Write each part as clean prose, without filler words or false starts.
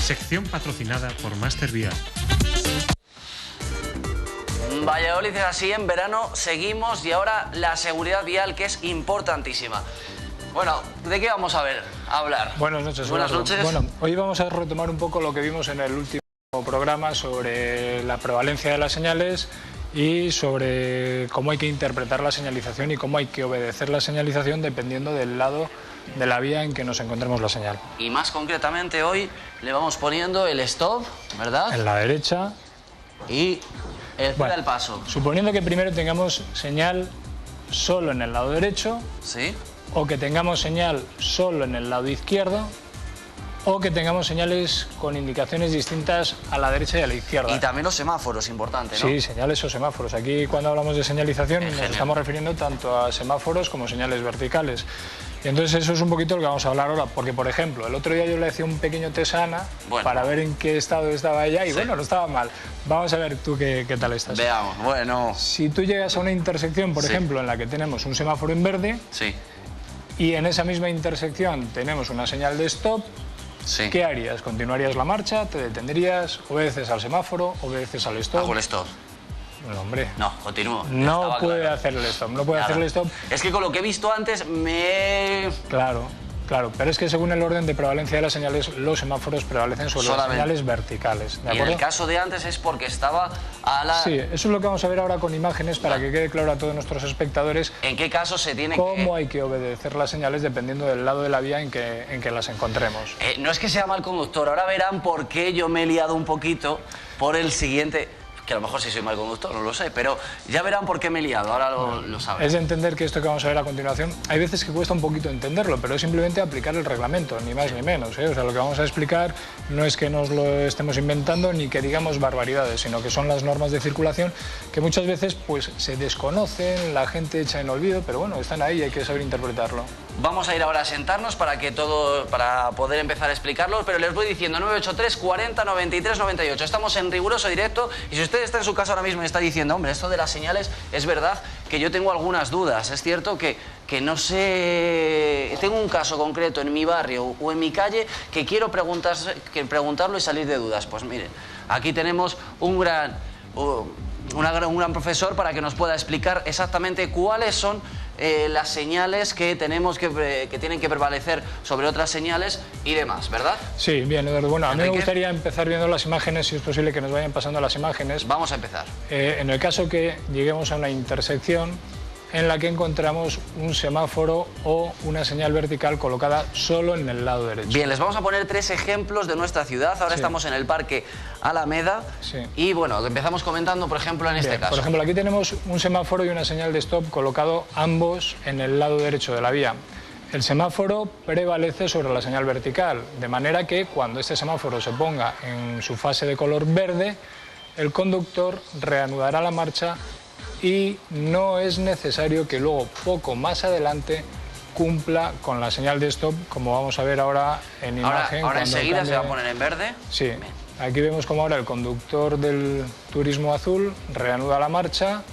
Sección patrocinada por Master Vial. Valladolid es así, en verano seguimos y ahora la seguridad vial, que es importantísima. Bueno, ¿de qué vamos a hablar? Buenas noches. Buenas noches. Bueno, hoy vamos a retomar un poco lo que vimos en el último programa sobre la prevalencia de las señales y sobre cómo hay que interpretar la señalización y cómo hay que obedecer la señalización dependiendo del lado de la vía en que nos encontremos la señal. Y más concretamente hoy le vamos poniendo el stop, ¿verdad? En la derecha. Y el fuera del paso. Suponiendo que primero tengamos señal solo en el lado derecho. Sí. O que tengamos señal solo en el lado izquierdo, o que tengamos señales con indicaciones distintas a la derecha y a la izquierda. Y también los semáforos, importante, ¿no? Sí, señales o semáforos. Aquí cuando hablamos de señalización nos estamos refiriendo tanto a semáforos como señales verticales. Y entonces eso es un poquito lo que vamos a hablar ahora, porque por ejemplo, el otro día yo le hacía un pequeño test a Ana para ver en qué estado estaba ella y bueno, no estaba mal. Vamos a ver tú qué tal estás. Veamos, bueno. Si tú llegas a una intersección, por ejemplo, en la que tenemos un semáforo en verde, y en esa misma intersección tenemos una señal de stop, ¿qué harías? ¿Continuarías la marcha? ¿Te detendrías? ¿Obedeces al semáforo? ¿Obedeces al stop? Hago el stop. No, hombre. No, continúo. No puede hacer el stop, no puede hacer el stop. Es que con lo que he visto antes me... Claro, pero es que según el orden de prevalencia de las señales, los semáforos prevalecen sobre las señales verticales. ¿De acuerdo? Y en el caso de antes es porque estaba a la... Sí, eso es lo que vamos a ver ahora con imágenes para que quede claro a todos nuestros espectadores en qué caso se tiene cómo hay que obedecer las señales dependiendo del lado de la vía en que las encontremos. No es que sea mal conductor, ahora verán por qué yo me he liado un poquito por el siguiente... Que a lo mejor sí soy mal conductor, no lo sé, pero ya verán por qué me he liado, ahora lo saben. Es de entender que esto que vamos a ver a continuación, hay veces que cuesta un poquito entenderlo, pero es simplemente aplicar el reglamento, ni más ni menos, ¿eh? O sea, lo que vamos a explicar no es que nos lo estemos inventando ni que digamos barbaridades, sino que son las normas de circulación que muchas veces pues se desconocen, la gente echa en olvido, pero bueno, están ahí y hay que saber interpretarlo. Vamos a ir ahora a sentarnos para poder empezar a explicarlo, pero les voy diciendo 983 40 93 98. Estamos en riguroso directo y si usted está en su casa ahora mismo y está diciendo, hombre, esto de las señales es verdad que yo tengo algunas dudas. Es cierto que no sé, tengo un caso concreto en mi barrio o en mi calle que quiero preguntarlo y salir de dudas. Pues miren, aquí tenemos un gran profesor para que nos pueda explicar exactamente cuáles son las señales que tenemos que tienen que prevalecer sobre otras señales y demás, ¿verdad? Sí, bien, Eduardo. Bueno, a mí me gustaría empezar viendo las imágenes, si es posible que nos vayan pasando las imágenes. Vamos a empezar. En el caso que lleguemos a una intersección en la que encontramos un semáforo o una señal vertical colocada solo en el lado derecho. Bien, les vamos a poner 3 ejemplos de nuestra ciudad. Ahora estamos en el Parque Alameda y bueno, empezamos comentando, por ejemplo, en este caso. Por ejemplo, aquí tenemos un semáforo y una señal de stop colocado ambos en el lado derecho de la vía. El semáforo prevalece sobre la señal vertical, de manera que cuando este semáforo se ponga en su fase de color verde, el conductor reanudará la marcha y no es necesario que luego, poco más adelante, cumpla con la señal de stop, como vamos a ver ahora en imagen. Ahora enseguida se va a poner en verde. Sí, aquí vemos como ahora el conductor del turismo azul reanuda la marcha,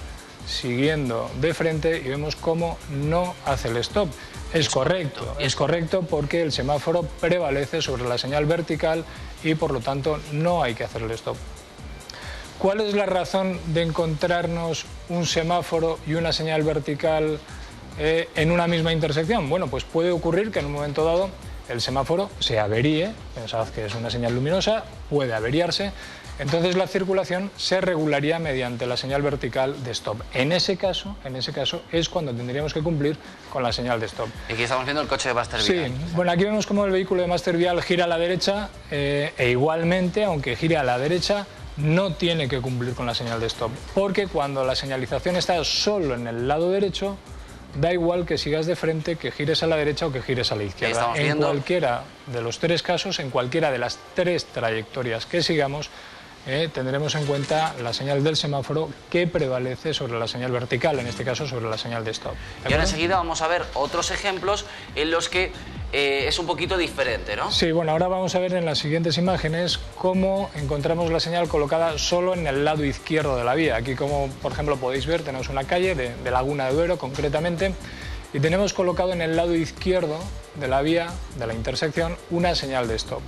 siguiendo de frente y vemos cómo no hace el stop. Es correcto porque el semáforo prevalece sobre la señal vertical y por lo tanto no hay que hacer el stop. ¿Cuál es la razón de encontrarnos un semáforo y una señal vertical en una misma intersección? Bueno, pues puede ocurrir que en un momento dado el semáforo se averíe, pensad que es una señal luminosa, puede averiarse, entonces la circulación se regularía mediante la señal vertical de stop. En ese caso es cuando tendríamos que cumplir con la señal de stop. Y aquí estamos viendo el coche de Master Vial. Sí, bueno, aquí vemos cómo el vehículo de Master Vial gira a la derecha e igualmente, aunque gire a la derecha, no tiene que cumplir con la señal de stop, porque cuando la señalización está solo en el lado derecho, da igual que sigas de frente, que gires a la derecha o que gires a la izquierda. En cualquiera de los 3 casos, en cualquiera de las 3 trayectorias que sigamos, tendremos en cuenta la señal del semáforo que prevalece sobre la señal vertical, en este caso sobre la señal de stop. Y ahora enseguida vamos a ver otros ejemplos en los que es un poquito diferente, ¿no? Sí, bueno, ahora vamos a ver en las siguientes imágenes cómo encontramos la señal colocada solo en el lado izquierdo de la vía. Aquí, como por ejemplo podéis ver, tenemos una calle de Laguna de Duero concretamente y tenemos colocado en el lado izquierdo de la vía, de la intersección, una señal de stop.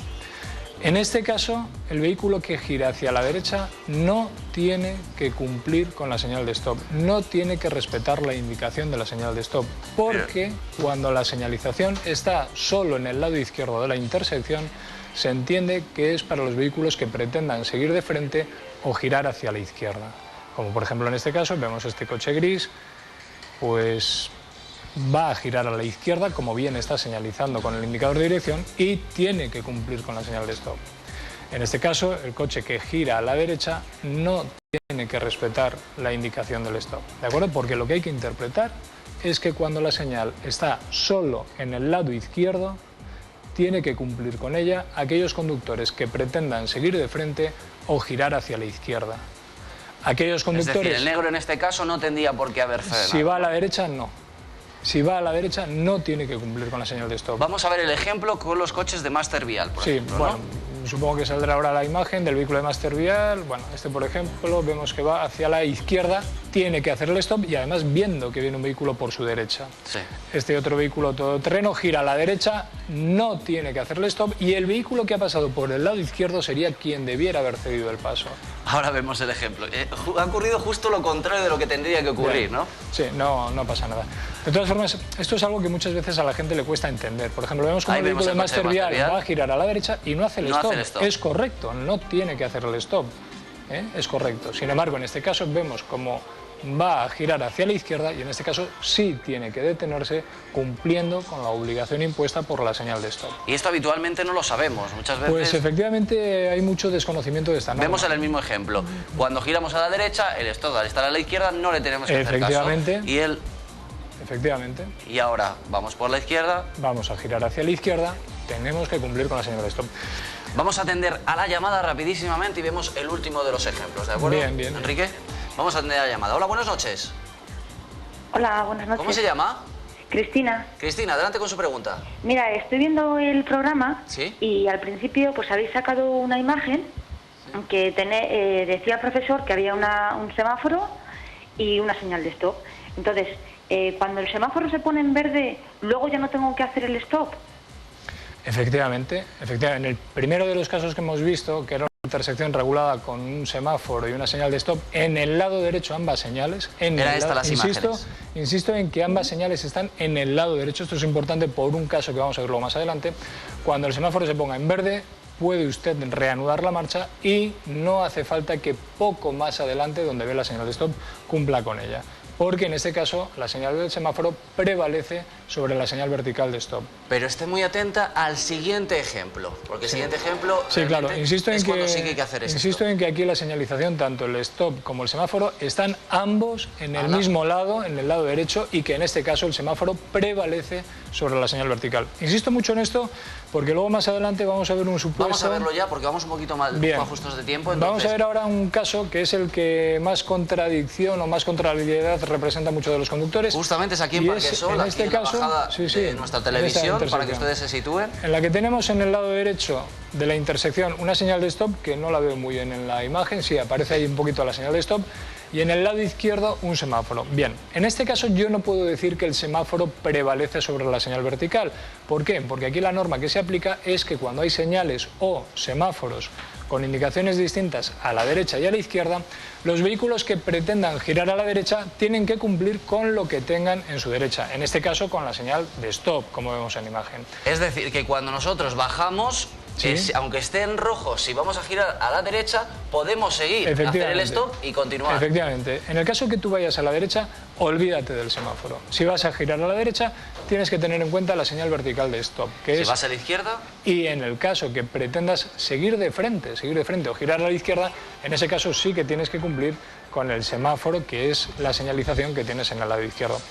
En este caso, el vehículo que gira hacia la derecha no tiene que cumplir con la señal de stop, no tiene que respetar la indicación de la señal de stop, porque cuando la señalización está solo en el lado izquierdo de la intersección, se entiende que es para los vehículos que pretendan seguir de frente o girar hacia la izquierda. Como por ejemplo en este caso, vemos este coche gris, pues va a girar a la izquierda, como bien está señalizando con el indicador de dirección, y tiene que cumplir con la señal de stop. En este caso, el coche que gira a la derecha no tiene que respetar la indicación del stop, ¿de acuerdo? Porque lo que hay que interpretar es que cuando la señal está solo en el lado izquierdo, tiene que cumplir con ella aquellos conductores que pretendan seguir de frente o girar hacia la izquierda. Aquellos conductores... Es decir, el negro en este caso no tendría por qué haber frenado. Si va a la derecha, no. Si va a la derecha, no tiene que cumplir con la señal de stop. Vamos a ver el ejemplo con los coches de Master Vial, por ejemplo, bueno, ¿no? Supongo que saldrá ahora la imagen del vehículo de Master Vial. Bueno, este, por ejemplo, vemos que va hacia la izquierda, tiene que hacer el stop y además viendo que viene un vehículo por su derecha. Sí. Este otro vehículo todoterreno gira a la derecha, no tiene que hacerle stop y el vehículo que ha pasado por el lado izquierdo sería quien debiera haber cedido el paso. Ahora vemos el ejemplo. Ha ocurrido justo lo contrario de lo que tendría que ocurrir, ¿no? Sí, no pasa nada. De todas formas, esto es algo que muchas veces a la gente le cuesta entender. Por ejemplo, vemos como el vehículo de Master Vial va a girar a la derecha y no hace el stop. Es correcto, no tiene que hacer el stop. Es correcto. Sin embargo, en este caso vemos como va a girar hacia la izquierda y en este caso sí tiene que detenerse cumpliendo con la obligación impuesta por la señal de stop. Y esto habitualmente no lo sabemos, muchas veces... Pues efectivamente hay mucho desconocimiento de esta norma. Vemos en el mismo ejemplo, cuando giramos a la derecha, el stop al estar a la izquierda no le tenemos que hacer caso. Y él... Efectivamente. Y ahora vamos por la izquierda. Vamos a girar hacia la izquierda, tenemos que cumplir con la señal de stop. Vamos a atender a la llamada rapidísimamente y vemos el último de los ejemplos, ¿de acuerdo? Bien, bien. Enrique, vamos a atender a la llamada. Hola, buenas noches. Hola, buenas noches. ¿Cómo se llama? Cristina. Cristina, adelante con su pregunta. Mira, estoy viendo el programa. ¿Sí? Y al principio pues habéis sacado una imagen que decía el profesor que había un semáforo y una señal de stop. Entonces, cuando el semáforo se pone en verde, luego ya no tengo que hacer el stop. Efectivamente. En el primero de los casos que hemos visto, que era una intersección regulada con un semáforo y una señal de stop, en el lado derecho ambas señales. Insisto en que ambas señales están en el lado derecho. Esto es importante por un caso que vamos a verlo más adelante. Cuando el semáforo se ponga en verde, puede usted reanudar la marcha y no hace falta que poco más adelante, donde ve la señal de stop, cumpla con ella. Porque en este caso la señal del semáforo prevalece sobre la señal vertical de stop. Pero esté muy atenta al siguiente ejemplo, porque el siguiente ejemplo insisto en cuando sí que hay que hacer esto. Insisto en que aquí la señalización, tanto el stop como el semáforo, están ambos en el mismo lado, en el lado derecho, y que en este caso el semáforo prevalece sobre la señal vertical. Insisto mucho en esto porque luego más adelante vamos a ver un supuesto... Vamos a verlo ya porque vamos un poquito más justos de tiempo. Entonces... Vamos a ver ahora un caso que es el que más contradicción o más contrariedad representa a muchos de los conductores. Justamente es aquí en Parquesol, en este caso, la bajada de nuestra televisión, para que ustedes se sitúen. En la que tenemos en el lado derecho de la intersección una señal de stop, que no la veo muy bien en la imagen, sí aparece ahí un poquito la señal de stop, y en el lado izquierdo un semáforo. Bien, en este caso yo no puedo decir que el semáforo prevalece sobre la señal vertical. ¿Por qué? Porque aquí la norma que se aplica es que cuando hay señales o semáforos con indicaciones distintas a la derecha y a la izquierda, los vehículos que pretendan girar a la derecha tienen que cumplir con lo que tengan en su derecha, en este caso con la señal de stop, como vemos en la imagen. Es decir, que cuando nosotros bajamos, aunque esté en rojo, si vamos a girar a la derecha, podemos seguir, hacer el stop y continuar. Efectivamente. En el caso que tú vayas a la derecha, olvídate del semáforo. Si vas a girar a la derecha, tienes que tener en cuenta la señal vertical de stop, que si vas a la izquierda... Y en el caso que pretendas seguir de frente o girar a la izquierda, en ese caso sí que tienes que cumplir con el semáforo, que es la señalización que tienes en el lado izquierdo.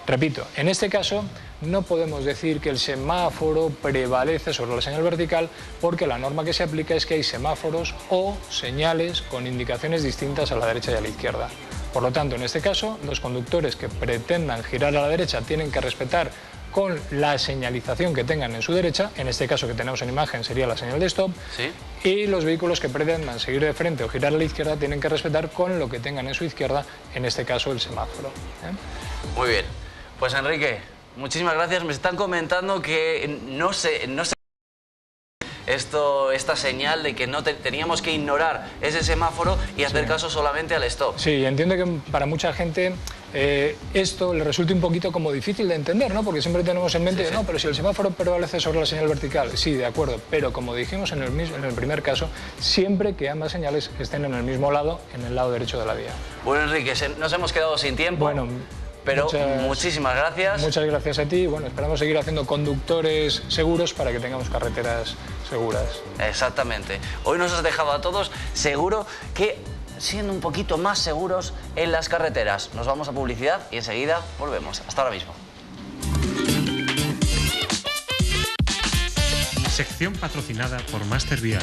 Repito, en este caso no podemos decir que el semáforo prevalece sobre la señal vertical, porque la norma que se aplica es que hay semáforos o señales con indicaciones distintas a la derecha y a la izquierda. Por lo tanto, en este caso, los conductores que pretendan girar a la derecha tienen que respetar con la señalización que tengan en su derecha, en este caso que tenemos en imagen sería la señal de stop, y los vehículos que pretendan seguir de frente o girar a la izquierda tienen que respetar con lo que tengan en su izquierda, en este caso el semáforo. Muy bien. Pues Enrique, muchísimas gracias. Me están comentando que no sé esta señal de que no teníamos que ignorar ese semáforo y hacer caso solamente al stop. Sí, entiendo que para mucha gente esto le resulta un poquito como difícil de entender, ¿no? Porque siempre tenemos en mente, no, pero si el semáforo prevalece sobre la señal vertical, sí, de acuerdo, pero como dijimos en el primer caso, siempre que ambas señales estén en el mismo lado, en el lado derecho de la vía. Bueno, Enrique, nos hemos quedado sin tiempo. Bueno, pero muchísimas gracias. Muchas gracias a ti. Bueno, esperamos seguir haciendo conductores seguros para que tengamos carreteras seguras. Exactamente. Hoy nos has dejado a todos seguro que siendo un poquito más seguros en las carreteras. Nos vamos a publicidad y enseguida volvemos. Hasta ahora mismo. Sección patrocinada por Master Vial.